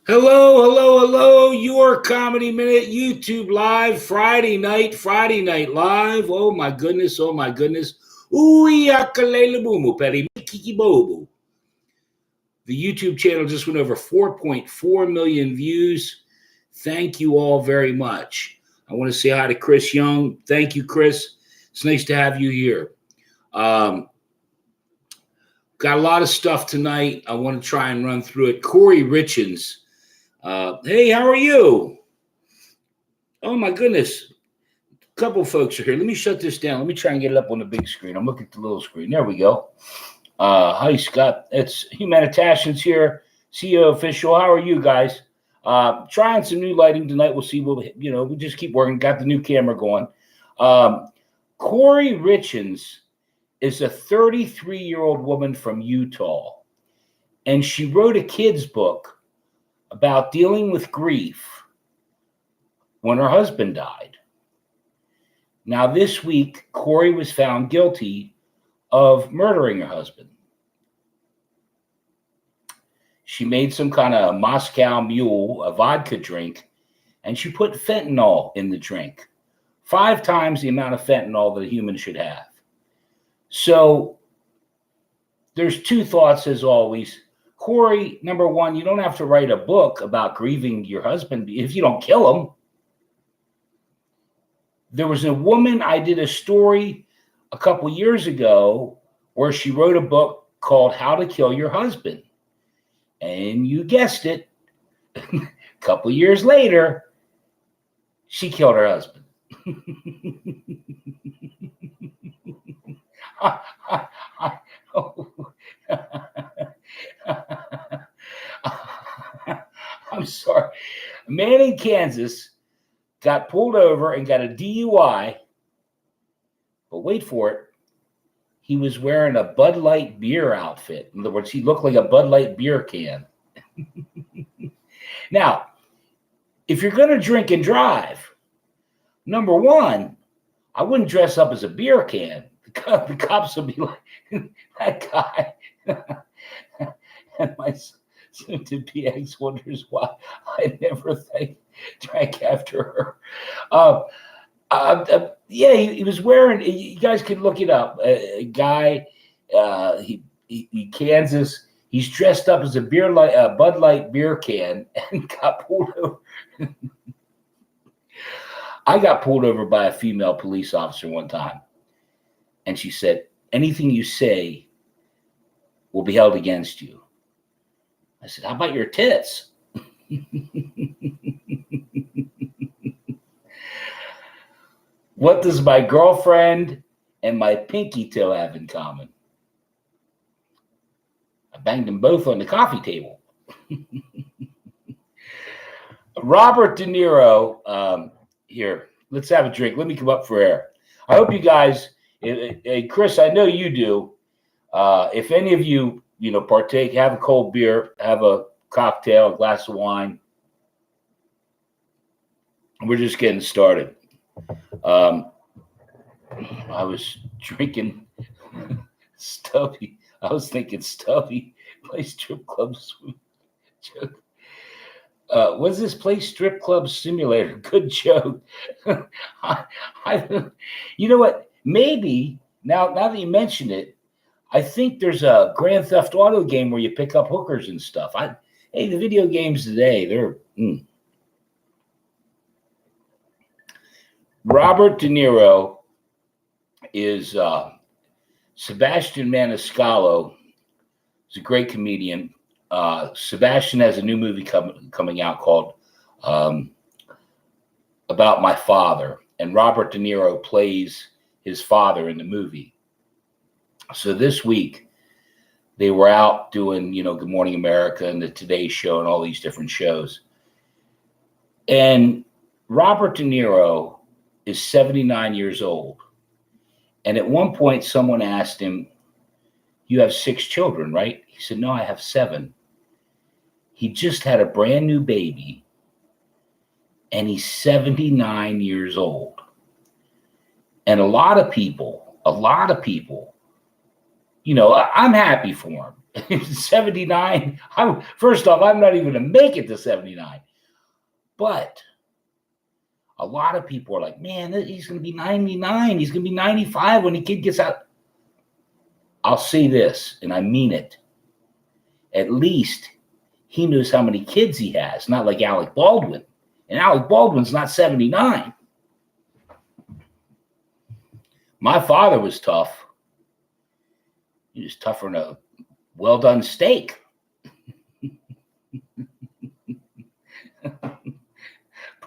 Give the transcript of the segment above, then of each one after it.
Hello, hello, hello. Your Comedy Minute YouTube live Friday night live. Oh my goodness, oh my goodness. Peri kiki bobu. The YouTube channel just went over 4.4 million views. Thank you all very much. I want to say hi to Chris Young. Thank you, Chris. It's nice to have you here. Got a lot of stuff tonight. I want to try and run through it. Corey Richens. Hey, how are you? Oh my goodness. A couple folks are here. Let me shut this down. Let me try and get it up on the big screen. I'm looking at the little screen. There we go. Hi, Scott. It's Humanitarians here, CEO official. How are you guys? Trying some new lighting tonight. We'll see. We just keep working. Got the new camera going. Corey Richens is a 33-year-old woman from Utah, and she wrote a kid's book about dealing with grief when her husband died. Now, this week, Corey was found guilty of murdering her husband. She made some kind of Moscow Mule, a vodka drink, and she put fentanyl in the drink, 5 times the amount of fentanyl that a human should have. So there's 2 thoughts, as always. Corey, number one, you don't have to write a book about grieving your husband if you don't kill him. There was a woman, I did a story a couple years ago where she wrote a book called How to Kill Your Husband. And you guessed it, a couple years later, she killed her husband. I'm sorry. A man in Kansas got pulled over and got a DUI, but wait for it. He was wearing a Bud Light beer outfit. In other words, he looked like a Bud Light beer can. Now, if you're going to drink and drive, number one, I wouldn't dress up as a beer can. The cops would be like, that guy. And my soon-to-be ex wonders why I never drank after her. Yeah, he was wearing. You guys can look it up. A guy, he Kansas. He's dressed up as a Bud Light beer can and got pulled over. I got pulled over by a female police officer one time, and she said, "Anything you say will be held against you." I said, "How about your tits?" What does my girlfriend and my pinky toe have in common? I banged them both on the coffee table. Robert De Niro, here, let's have a drink. Let me come up for air. I hope you guys, hey, Chris, I know you do. If any of you, partake, have a cold beer, have a cocktail, a glass of wine. We're just getting started. I was drinking Stubby. I was thinking Stubby play strip clubs. What's this play strip club simulator? Good joke. You know what? Maybe now that you mention it, I think there's a Grand Theft Auto game where you pick up hookers and stuff. Hey, the video games today, they're. Robert De Niro is Sebastian Maniscalco. He's a great comedian. Sebastian has a new movie coming out called About My Father, and Robert De Niro plays his father in the movie. So this week, they were out doing, Good Morning America and the Today Show and all these different shows. And Robert De Niro is 79 years old. And at one point, someone asked him, "You have 6 children, right?" He said, "No, I have 7. He just had a brand new baby, and he's 79 years old. And a lot of people, I'm happy for him. 79. First off, I'm not even going to make it to 79. But a lot of people are like, man, he's going to be 99. He's going to be 95 when the kid gets out. I'll say this, and I mean it. At least he knows how many kids he has, not like Alec Baldwin. And Alec Baldwin's not 79. My father was tough. He was tougher than a well-done steak.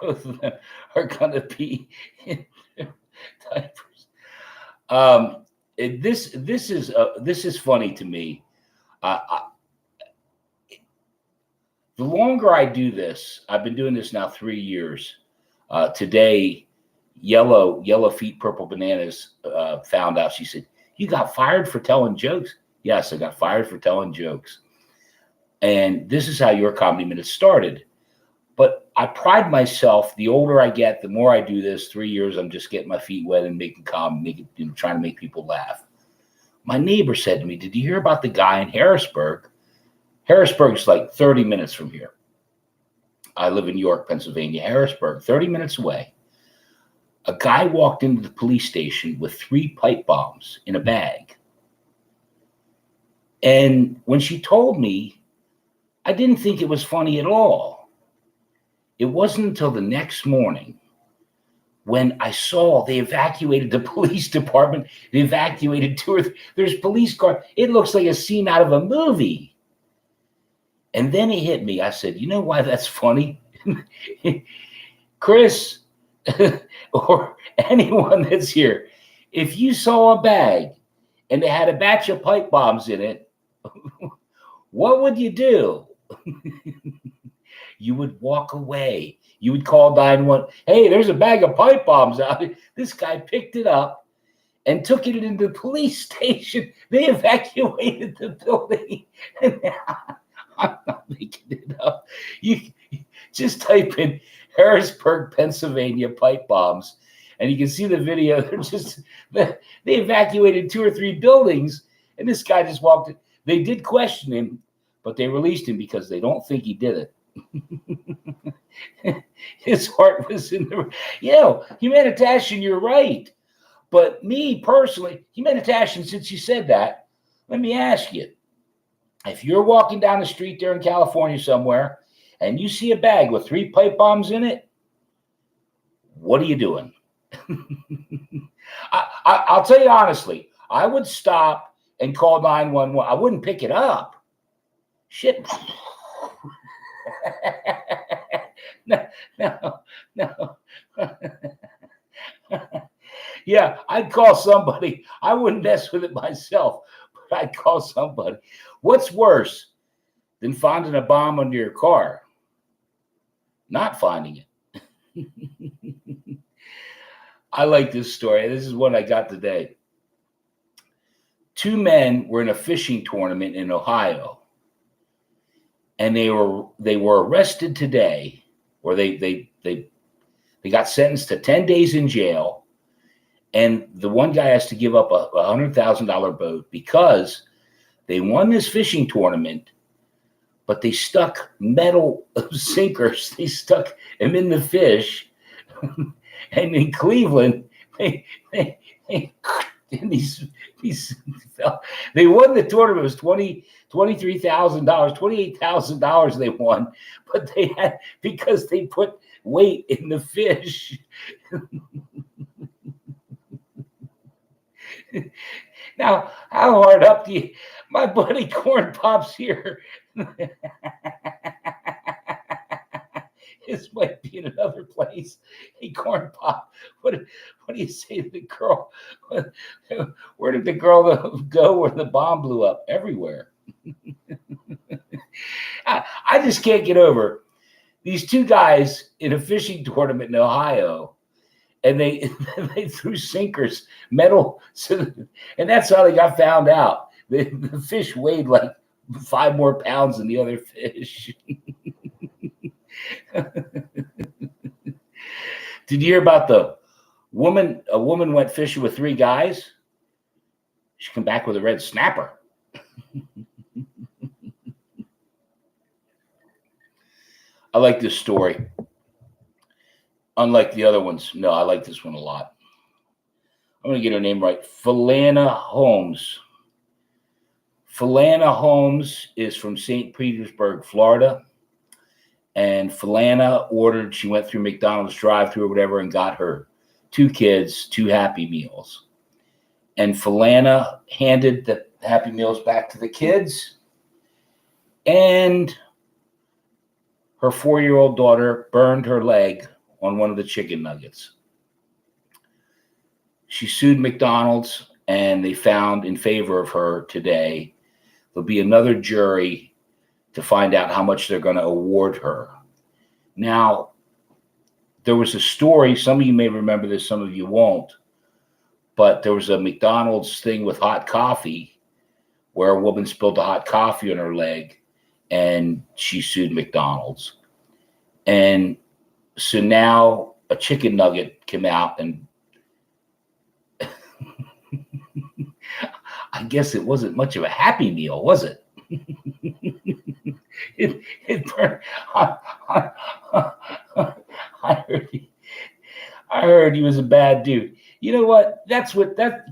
Both of them are going to be in diapers. This is funny to me. The longer I do this, I've been doing this now 3 years. Today, Yellow Feet, Purple Bananas found out. She said, "You got fired for telling jokes?" Yes, I got fired for telling jokes. And this is how your Comedy Minute started. But I pride myself. The older I get, the more I do this. 3 years, I'm just getting my feet wet and making comedy, trying to make people laugh. My neighbor said to me, "Did you hear about the guy in Harrisburg?" Harrisburg's like 30 minutes from here. I live in York, Pennsylvania. Harrisburg, 30 minutes away. A guy walked into the police station with 3 pipe bombs in a bag. And when she told me, I didn't think it was funny at all. It wasn't until the next morning when I saw they evacuated the police department. They evacuated 2 or 3. There's police cars. It looks like a scene out of a movie. And then it hit me. I said, you know why that's funny? Chris, or anyone that's here, if you saw a bag and it had a batch of pipe bombs in it, what would you do? You would walk away. You would call 911. Hey, there's a bag of pipe bombs out. This guy picked it up and took it into the police station. They evacuated the building. And I'm not making it up. You just type in Harrisburg, Pennsylvania pipe bombs, and you can see the video. They evacuated 2 or 3 buildings, and this guy just walked in. They did question him, but they released him because they don't think he did it. His heart was in the, humanitarian, you're right. But me personally, humanitarian, since you said that, let me ask you, if you're walking down the street there in California somewhere and you see a bag with 3 pipe bombs in it, what are you doing? I'll tell you honestly, I would stop and call 911. I wouldn't pick it up. Shit. No. Yeah, I'd call somebody. I wouldn't mess with it myself, but I'd call somebody. What's worse than finding a bomb under your car? Not finding it. I like this story. This is one I got today. 2 men were in a fishing tournament in Ohio, and they were arrested today, or they got sentenced to 10 days in jail, and the one guy has to give up a $100,000 boat because they won this fishing tournament, but they stuck metal sinkers. They stuck them in the fish. And in Cleveland, they won the tournament. It was $23,000, $28,000 they won, but they had, because they put weight in the fish. Now, how hard up do you? My buddy Corn Pop's here. This might be in another place. Hey, Corn Pop, what do you say to the girl? Where did the girl go where the bomb blew up? Everywhere. I just can't get over these 2 guys in a fishing tournament in Ohio, and they threw sinkers, metal, and that's how they got found out. The fish weighed like 5 more pounds than the other fish. Did you hear about the woman? A woman went fishing with 3 guys. She came back with a red snapper. I like this story. Unlike the other ones, no, I like this one a lot. I'm going to get her name right. Philana Holmes. Philana Holmes is from St. Petersburg, Florida. And Philana ordered, she went through McDonald's drive-thru or whatever and got her 2 kids 2 Happy Meals. And Philana handed the Happy Meals back to the kids. And her 4-year-old daughter burned her leg on one of the chicken nuggets. She sued McDonald's, and they found in favor of her today. There'll be another jury to find out how much they're going to award her. Now, there was a story, some of you may remember this, some of you won't, but there was a McDonald's thing with hot coffee where a woman spilled the hot coffee on her leg, and she sued McDonald's. And so now a chicken nugget came out, and I guess it wasn't much of a Happy Meal, was it? it burned. I heard he was a bad dude. You know what? That's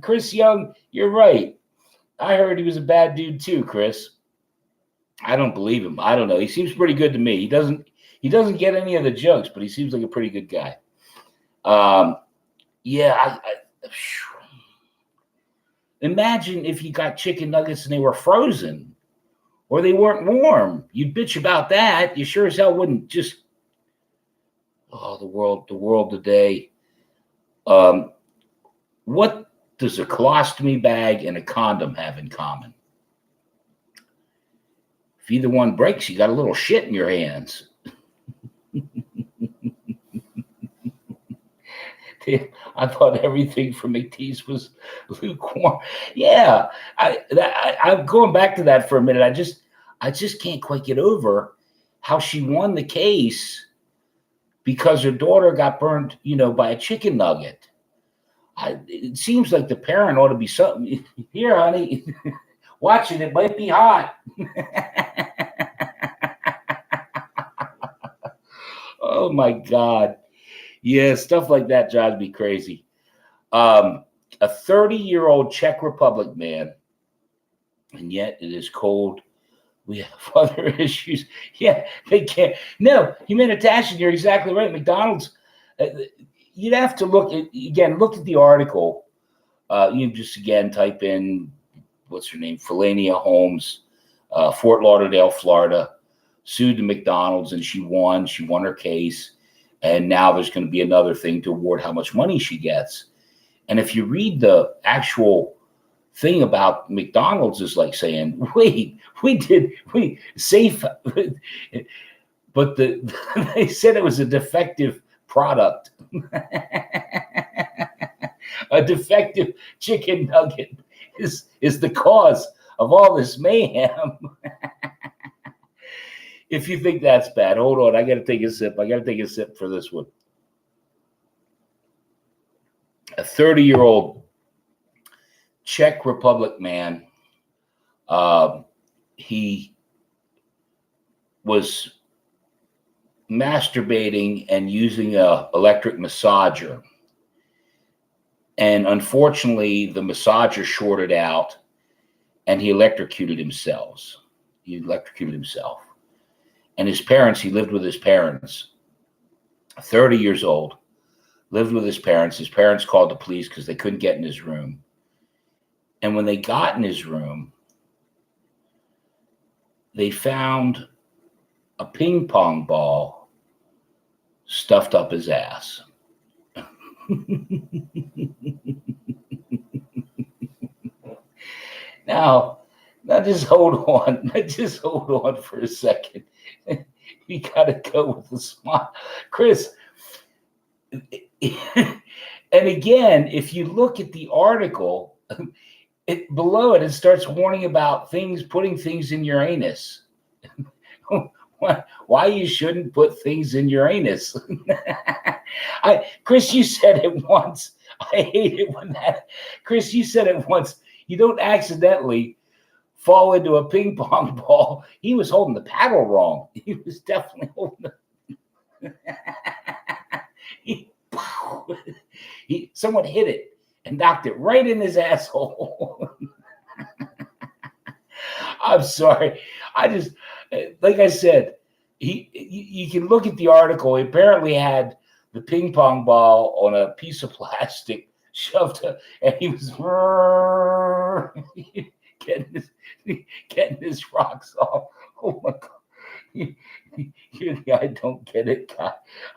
Chris Young, you're right. I heard he was a bad dude too, Chris. I don't believe him. I don't know. He seems pretty good to me. He doesn't get any of the jokes, but he seems like a pretty good guy. Imagine if you got chicken nuggets and they were frozen or they weren't warm. You'd bitch about that. You sure as hell wouldn't just, the world today. What does a colostomy bag and a condom have in common? If either one breaks, you got a little shit in your hands. I thought everything from McTee's was lukewarm. Yeah, I'm going back to that for a minute. I just can't quite get over how she won the case because her daughter got burned, by a chicken nugget. It seems like the parent ought to be something. Here, honey, watch it. It might be hot. Oh my God. Yeah, stuff like that drives me crazy. A 30-year-old Czech Republic man, and yet it is cold. We have other issues. Yeah, they can't. No, humanitarian, you're exactly right. McDonald's, you'd have to look at the article. You just, again, type in, what's her name? Philana Holmes, Fort Lauderdale, Florida, sued the McDonald's, and she won. She won her case. And now there's going to be another thing to award how much money she gets. And if you read the actual thing about McDonald's, is like saying, wait, safe. But they said it was a defective product. A defective chicken nugget is the cause of all this mayhem. If you think that's bad, hold on. I got to take a sip. For this one. A 30-year-old Czech Republic man. He was masturbating and using an electric massager. And unfortunately, the massager shorted out and he electrocuted himself. And his parents, he lived with his parents, 30 years old, lived with his parents. His parents called the police because they couldn't get in his room. And when they got in his room, they found a ping pong ball stuffed up his ass. Now just hold on. Just hold on for a second. We got to go with the smile. Chris, and again, if you look at the article, below it starts warning about putting things in your anus. Why you shouldn't put things in your anus. Chris, you said it once. I hate it when Chris, you said it once. You don't accidentally fall into a ping pong ball. He was holding the paddle wrong. He was definitely holding someone hit it and knocked it right in his asshole. I'm sorry. I just, like I said, you can look at the article. He apparently had the ping pong ball on a piece of plastic shoved up, and he was getting his rocks off. Oh my God. You're the I don't get it guy.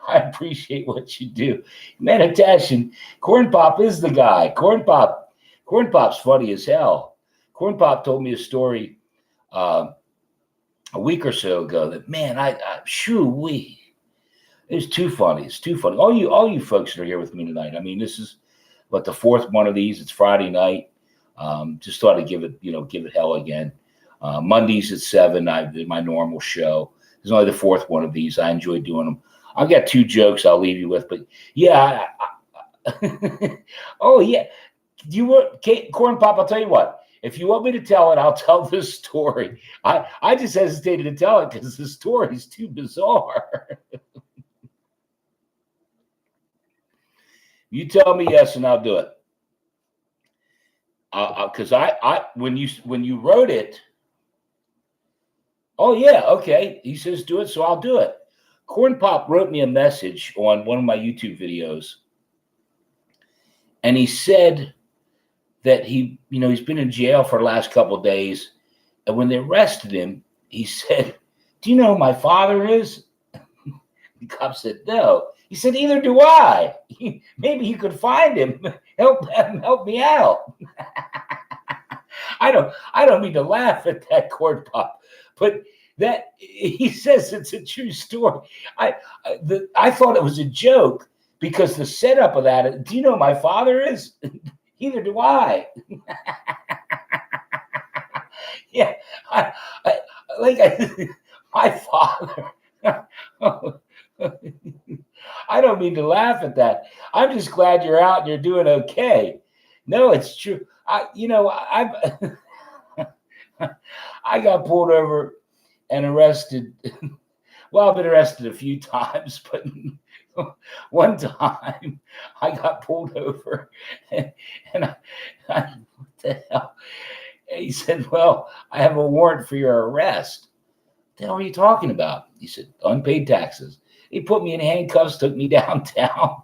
I appreciate what you do. Meditation. Corn Pop is the guy. Corn Pop's funny as hell. Corn Pop told me a story a week or so ago that, man, it's too funny. It's too funny. All you folks that are here with me tonight. I mean, this is the fourth one of these. It's Friday night. Just thought I'd give it hell again. Mondays at 7, I did my normal show. It's only the fourth one of these. I enjoy doing them. I've got 2 jokes I'll leave you with, but yeah. Oh yeah. Corn Pop, I'll tell you what. If you want me to tell it, I'll tell this story. I just hesitated to tell it because the story is too bizarre. You tell me yes, and I'll do it. Because when you wrote it, oh yeah, okay. He says do it, so I'll do it. Corn Pop wrote me a message on one of my YouTube videos, and he said that he's been in jail for the last couple of days, and when they arrested him, he said, "Do you know who my father is?" The cop said, "No." He said, "Either do I. Maybe you could find him. Help me out." I don't mean to laugh at that, Corn Pop, but that he says it's a true story. I thought it was a joke because the setup of that. Do you know who my father is? Either do I. Yeah, my father. I don't mean to laugh at that. I'm just glad you're out and you're doing okay. No, it's true. I got pulled over and arrested. Well, I've been arrested a few times, but one time I got pulled over and what the hell? He said, "Well, I have a warrant for your arrest." What the hell are you talking about? He said, "Unpaid taxes." He put me in handcuffs, took me downtown.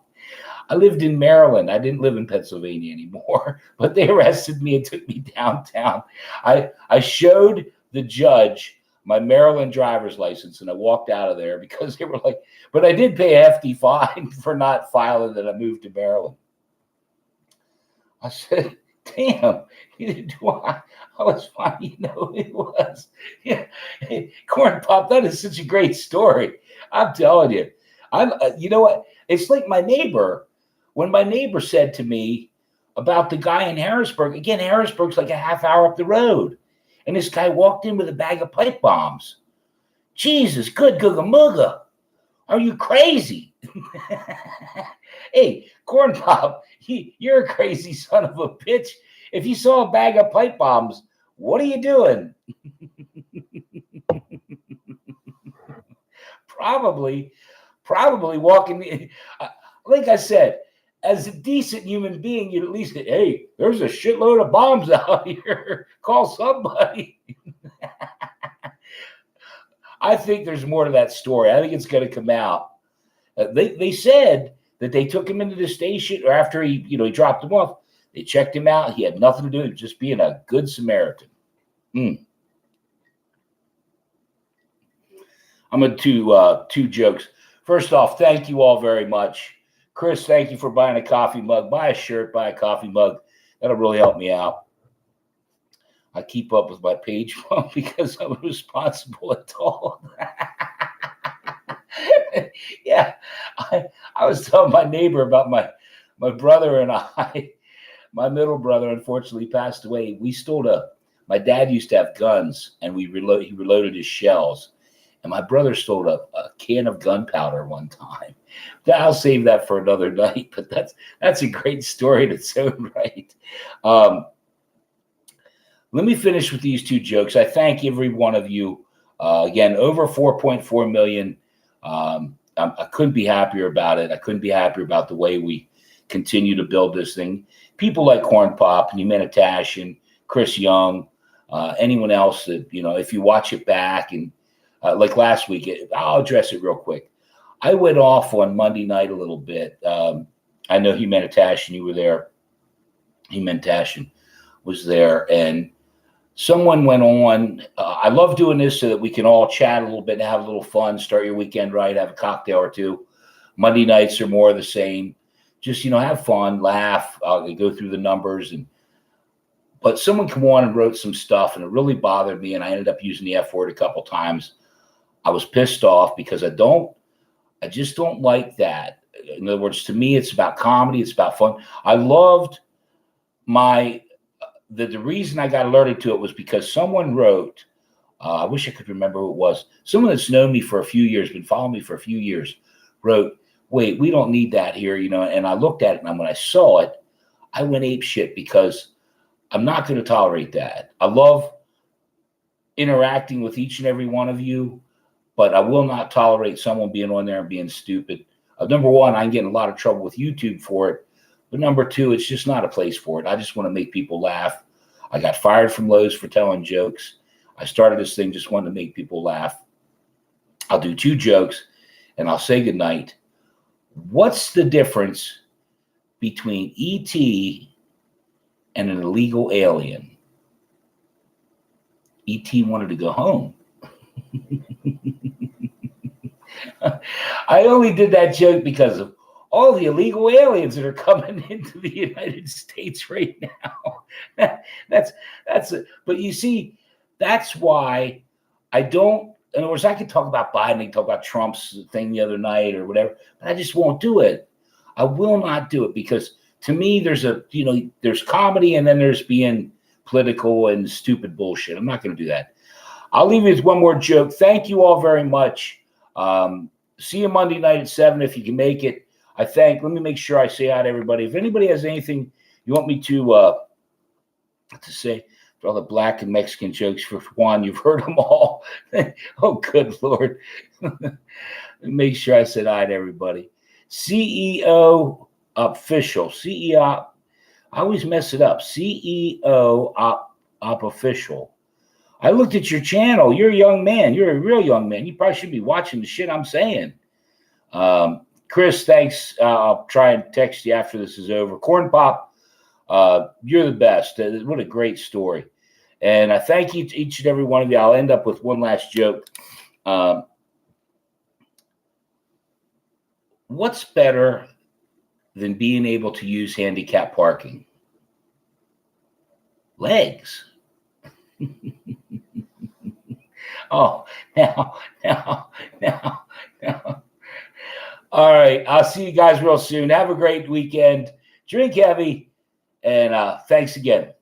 I lived in Maryland. I didn't live in Pennsylvania anymore, but they arrested me and took me downtown. I showed the judge my Maryland driver's license, and I walked out of there because they were like, but I did pay a hefty fine for not filing that I moved to Maryland. I said, "Damn, neither do I." I was fine, it was. Yeah. Hey, Corn Pop, that is such a great story. I'm telling you. You know what? It's like my neighbor. When my neighbor said to me about the guy in Harrisburg, again, Harrisburg's like a half hour up the road, and this guy walked in with a bag of pipe bombs. Jesus, good googa mooga. Are you crazy? Hey, Corn Pop, you're a crazy son of a bitch. If you saw a bag of pipe bombs, what are you doing? Probably walking. Like I said, as a decent human being, you'd at least say, "Hey, there's a shitload of bombs out here. Call somebody." I think there's more to that story. I think it's going to come out. They said that they took him into the station, or after he dropped him off. They checked him out. He had nothing to do with just being a good Samaritan. I'm going to do 2 jokes. First off, thank you all very much. Chris, thank you for buying a coffee mug. Buy a shirt, buy a coffee mug. That'll really help me out. I keep up with my page because I'm a responsible adult. Yeah, I was telling my neighbor about my brother and I. My middle brother unfortunately passed away. We stole my dad used to have guns, and he reloaded his shells. And my brother stole a can of gunpowder one time. I'll save that for another night, but that's a great story in its own right. Let me finish with these 2 jokes. I thank every one of you. Again, over 4.4 million. I couldn't be happier about it. I couldn't be happier about the way we continue to build this thing. People like Corn Pop and Humanitash and Chris Young, anyone else that, if you watch it back and like last week, I'll address it real quick. I went off on Monday night a little bit. I know Humanitash and you were there. Humanitash was there, and someone went on. I love doing this so that we can all chat a little bit and have a little fun, start your weekend right, have a cocktail or two. Monday nights are more of the same. Just, have fun, laugh, go through the numbers. But someone came on and wrote some stuff, and it really bothered me, and I ended up using the F word a couple times. I was pissed off because I just don't like that. In other words, to me, it's about comedy. It's about fun. I loved the reason I got alerted to it was because someone wrote, I wish I could remember who it was. Someone that's known me for a few years, been following me for a few years, wrote, wait, we don't need that here, and I looked at it, and when I saw it, I went ape shit because I'm not going to tolerate that. I love interacting with each and every one of you, but I will not tolerate someone being on there and being stupid. Number one, I can get in a lot of trouble with YouTube for it. But number two, it's just not a place for it. I just want to make people laugh. I got fired from Lowe's for telling jokes. I started this thing just wanting to make people laugh. I'll do 2 jokes, and I'll say goodnight. What's the difference between E.T. and an illegal alien? E.T. wanted to go home. I only did that joke because of all the illegal aliens that are coming into the United States right now. that's it. But you see, that's why I don't. In other words, I could talk about Biden, I could talk about Trump's thing the other night or whatever, but I just won't do it. I will not do it because to me, there's comedy and then there's being political and stupid bullshit. I'm not going to do that. I'll leave you with one more joke. Thank you all very much. See you Monday night at 7 if you can make it. Let me make sure I say hi to everybody. If anybody has anything you want me to say, for all the black and Mexican jokes for Juan, you've heard them all. Oh, good Lord. Make sure I said hi to everybody. CEO official. CEO, I always mess it up. CEO op official. I looked at your channel. You're a young man. You're a real young man. You probably should be watching the shit I'm saying. Chris, thanks. I'll try and text you after this is over. Corn Pop, you're the best. What a great story. And I thank each and every one of you. I'll end up with one last joke. What's better than being able to use handicap parking? Legs. Oh, now. All right. I'll see you guys real soon. Have a great weekend. Drink heavy. And thanks again.